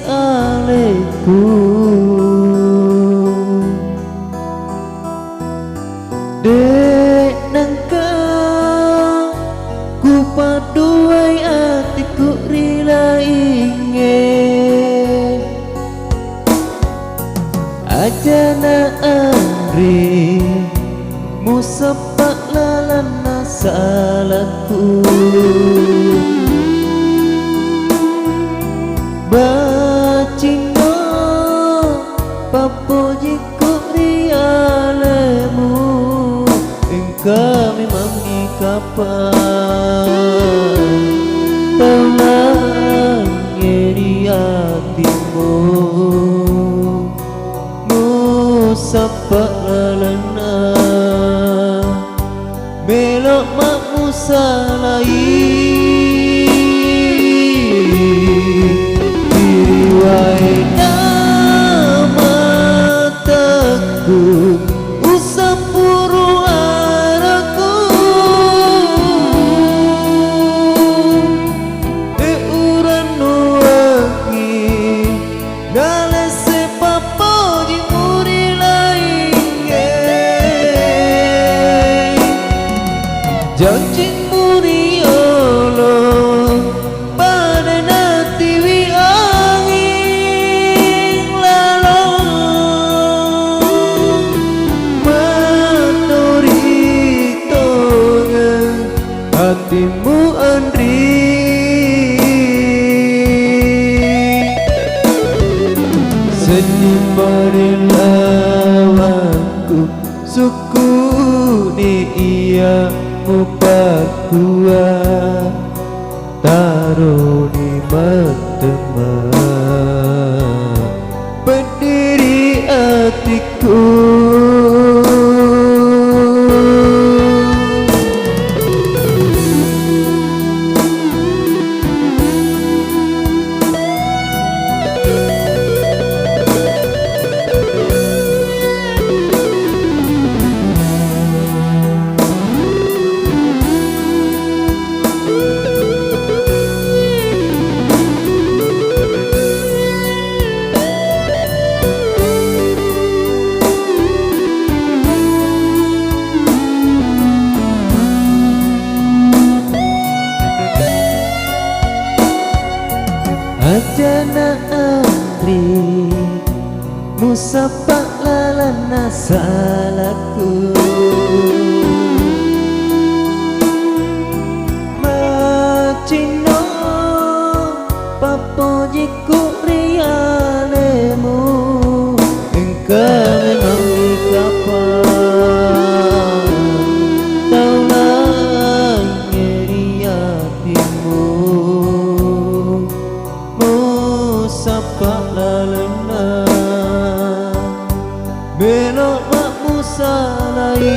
aleku dek nangka ku paduai atiku rila ingin aja na andri musapak lalana salahku bacino papojiku rialemu engkau memang ikapan taulah ngeri hatimu musapak lalana melok mak musalai diriwai mataku usapuru araku uran nuangi nalese papo jimuri lainge janji muri Allah pada nanti wi angin lalu menoritonya hatimu andri sedih marilawanku suku ni iya mupakua taruh di mata pendiri hatiku ajana andri musapak lalana salahku macino papojiku rialemu engkau memang ikapan taulah ngeri hatimu musapak lalana belok mak musalai